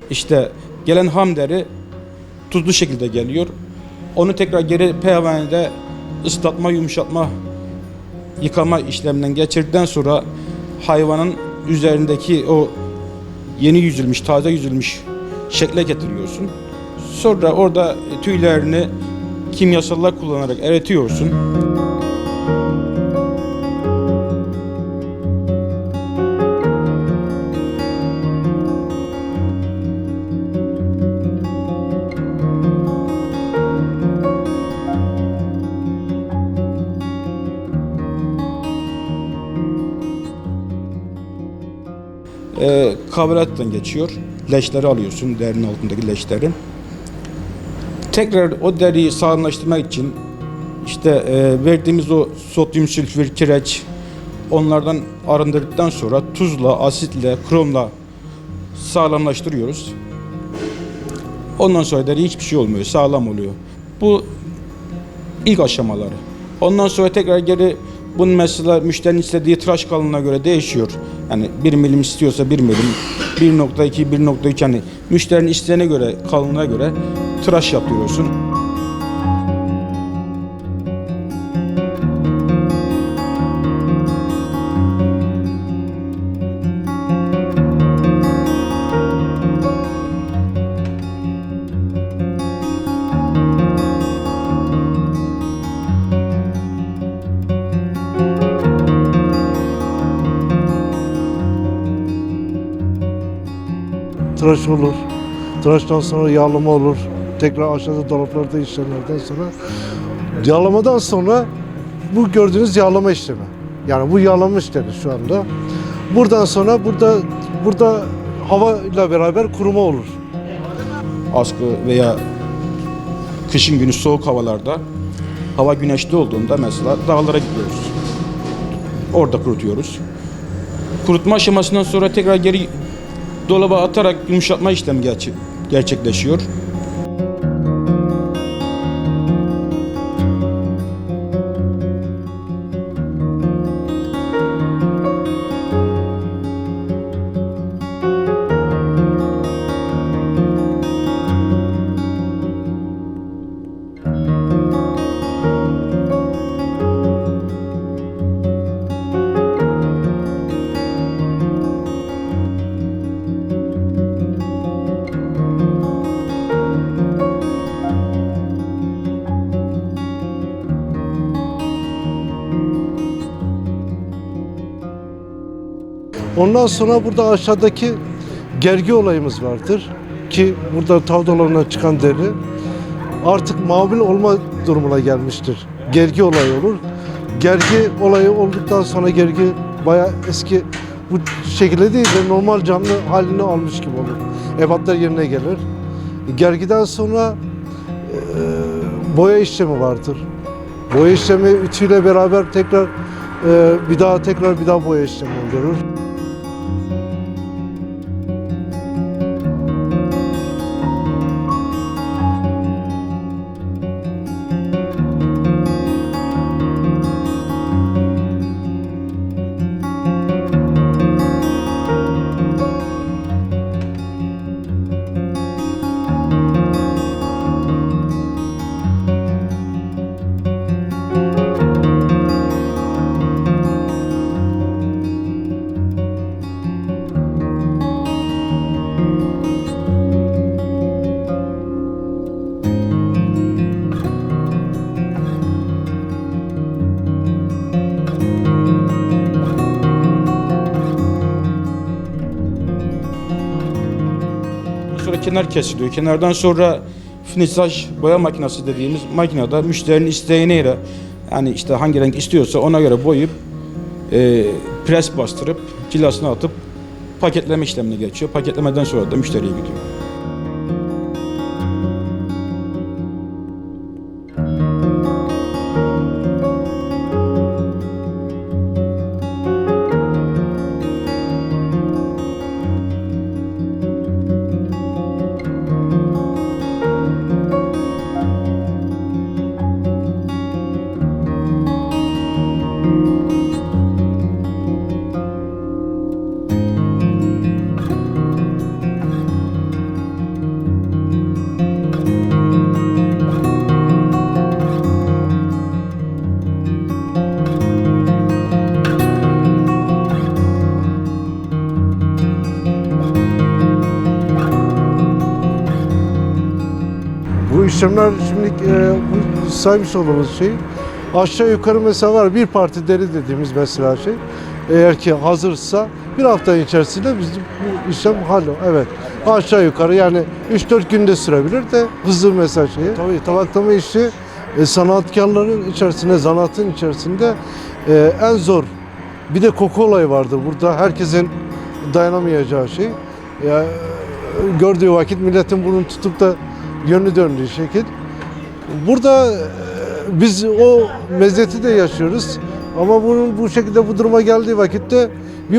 İşte gelen ham deri tuzlu şekilde geliyor. Onu tekrar geri pervanede ıslatma, yumuşatma, yıkama işleminden geçirdikten sonra hayvanın üzerindeki o yeni yüzülmüş, taze yüzülmüş şekle getiriyorsun. Sonra orada tüylerini kimyasallar kullanarak eritiyorsun. Kavrattan geçiyor. Leşleri alıyorsun, derinin altındaki leşleri. Tekrar o deriyi sağlamlaştırmak için işte verdiğimiz o sodyum sülfür, kireç onlardan arındırdıktan sonra tuzla, asitle, kromla sağlamlaştırıyoruz. Ondan sonra deri hiçbir şey olmuyor, sağlam oluyor. Bu ilk aşamaları. Ondan sonra tekrar geri bunun mesela müşterinin istediği tıraş kalınlığına göre değişiyor. Yani 1 milim istiyorsa 1 milim, 1.2, 1.3 hani müşterinin isteğine göre, kalınlığına göre tıraş yaptırıyorsun. Tıraş olur. Tıraştan sonra yağlama olur. Tekrar aşağıda dolaplarda işlemlerden sonra. Yağlamadan sonra bu gördüğünüz yağlama işlemi. Yani bu yağlama işlemi şu anda. Buradan sonra burada hava ile beraber kuruma olur. Askı veya kışın günü soğuk havalarda hava güneşli olduğunda mesela dağlara gidiyoruz. Orada kurutuyoruz. Kurutma aşamasından sonra tekrar geri dolaba atarak yumuşatma işlemi gerçekleşiyor. Ondan sonra burada aşağıdaki gergi olayımız vardır ki burada tav dolabından çıkan deri artık mamul olma durumuna gelmiştir. Gergi olayı olur. Gergi olayı olduktan sonra gergi bayağı eski bu şekilde değil de normal canlı halini almış gibi olur. Ebatlar yerine gelir. Gergiden sonra boya işlemi vardır. Boya işlemi ütüyle beraber tekrar bir daha boya işlemi olur. Sonra kenar kesiliyor. Kenardan sonra finisaj boya makinesi dediğimiz makinede müşterinin isteğine göre yani işte hangi renk istiyorsa ona göre boyayıp pres bastırıp cilasını atıp paketleme işlemine geçiyor. Paketlemeden sonra da müşteriye gidiyor. işlemler şimdi saymış olduğumuz şey aşağı yukarı mesela var bir parti deri dediğimiz mesela şey eğer ki hazırsa bir hafta içerisinde biz bu işlem hallolur. Evet. Aşağı yukarı yani 3-4 günde sürebilir de hızlı mesela şeyi. Tabii tabaklama işi sanatkarların içerisinde, zanaatın içerisinde en zor. Bir de koku olayı vardır burada. Herkesin dayanamayacağı şey. Gördüğü vakit milletin bunu tutup da yönü döndüğü şekil. Burada biz o meziyeti de yaşıyoruz. Ama bunun bu şekilde bu duruma geldiği vakitte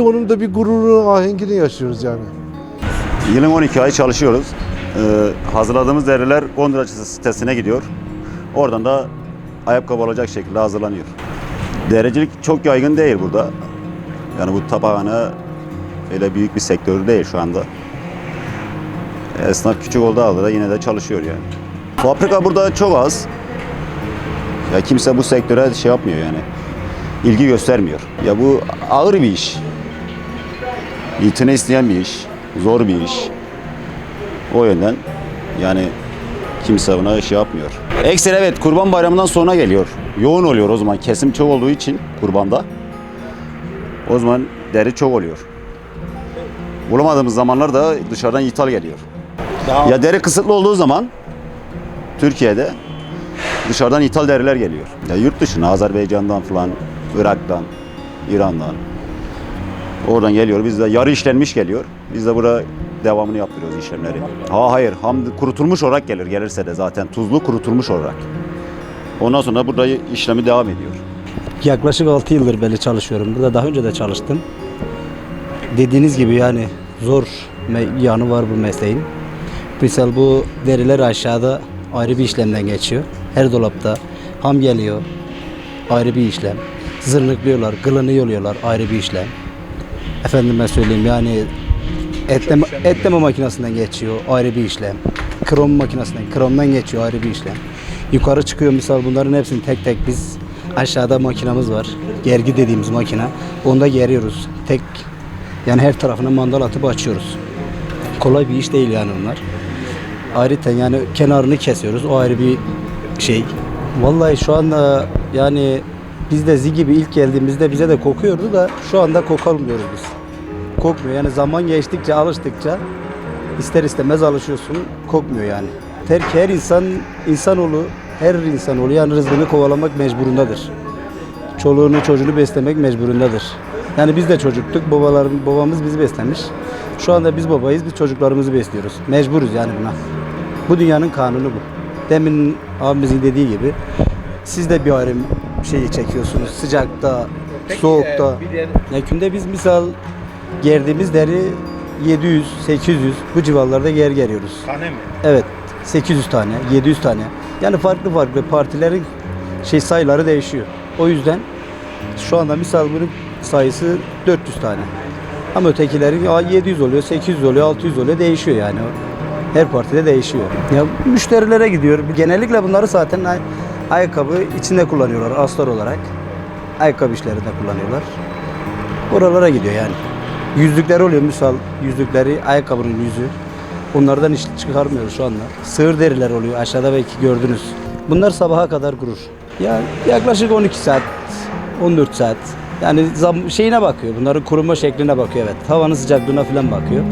onun da bir gururunu, ahengini yaşıyoruz yani. Yılın 12 ay çalışıyoruz. Hazırladığımız deriler Gondracı sitesine gidiyor. Oradan da ayakkabı olacak şekilde hazırlanıyor. Dericilik çok yaygın değil burada. Yani bu tabakhane öyle büyük bir sektör değil şu anda. Esnaf küçük olduğu halde yine de çalışıyor yani. Fabrika burada çok az. Ya kimse bu sektöre şey yapmıyor yani. İlgi göstermiyor. Ya bu ağır bir iş. İtine isteyen bir iş. Zor bir iş. O yönden yani kimse buna şey yapmıyor. Ekstra evet Kurban Bayramı'ndan sonra geliyor. Yoğun oluyor o zaman. Kesim çok olduğu için kurbanda. O zaman deri çok oluyor. Bulamadığımız zamanlarda dışarıdan ithal geliyor. Ya deri kısıtlı olduğu zaman Türkiye'de dışarıdan ithal deriler geliyor. Ya yurt dışına Azerbaycan'dan falan, Irak'tan, İran'dan. Oradan geliyor. Bizde yarı işlenmiş geliyor. Biz de burada devamını yaptırıyoruz işlemleri. Hayır, kurutulmuş olarak gelir. Gelirse de zaten tuzlu kurutulmuş olarak. Ondan sonra burada işlemi devam ediyor. Yaklaşık 6 yıldır böyle çalışıyorum. Burada daha önce de çalıştım. Dediğiniz gibi yani zor yanı var bu mesleğin. Misal bu deriler aşağıda ayrı bir işlemden geçiyor. Her dolapta ham geliyor. Ayrı bir işlem. Zırnıklıyorlar, kılını yoluyorlar. Ayrı bir işlem. Efendime söyleyeyim yani etleme makinesinden geçiyor. Ayrı bir işlem. Krom makinesinden, kromdan geçiyor. Ayrı bir işlem. Yukarı çıkıyor misal bunların hepsini tek tek biz aşağıda makinamız var. Gergi dediğimiz makine. Onda geriyoruz. Tek yani her tarafına mandal atıp açıyoruz. Kolay bir iş değil yani onlar. Ayrıca yani kenarını kesiyoruz. O ayrı bir şey. Vallahi şu anda yani biz de gibi ilk geldiğimizde bize de kokuyordu da şu anda kokalmıyoruz biz. Kokmuyor yani zaman geçtikçe alıştıkça ister istemez alışıyorsun kokmuyor yani. Her insanoğlu yani rızkını kovalamak mecburundadır. Çoluğunu çocuğunu beslemek mecburundadır. Yani biz de çocuktuk babamız bizi beslemiş. Şu anda biz babayız biz çocuklarımızı besliyoruz. Mecburuz yani buna. Bu dünyanın kanunu bu. Demin abimizin dediği gibi siz de bir ayrım şeyi çekiyorsunuz. Sıcakta, soğukta. Günde biz misal gerdiğimiz deri 700, 800 bu civarlarda geriyoruz. Tane mi? Evet. 800 tane, 700 tane. Yani farklı partilerin sayıları değişiyor. O yüzden şu anda misal bunun sayısı 400 tane. Ama ötekilerin 700 oluyor, 800 oluyor, 600 oluyor değişiyor yani. Her partide değişiyor. Ya müşterilere gidiyor. Genellikle bunları zaten ayakkabı içinde kullanıyorlar astar olarak. Ayakkabı işlerinde kullanıyorlar. Oralara gidiyor yani. Yüzlükleri oluyor misal yüzlükleri ayakkabının yüzü. Onlardan iş çıkarmıyoruz şu anda. Sığır deriler oluyor aşağıda belki gördünüz. Bunlar sabaha kadar kurur. Ya yaklaşık 12 saat, 14 saat. Yani şeyine bakıyor. Bunların kuruma şekline bakıyor evet. Havanın sıcaklığına falan bakıyor.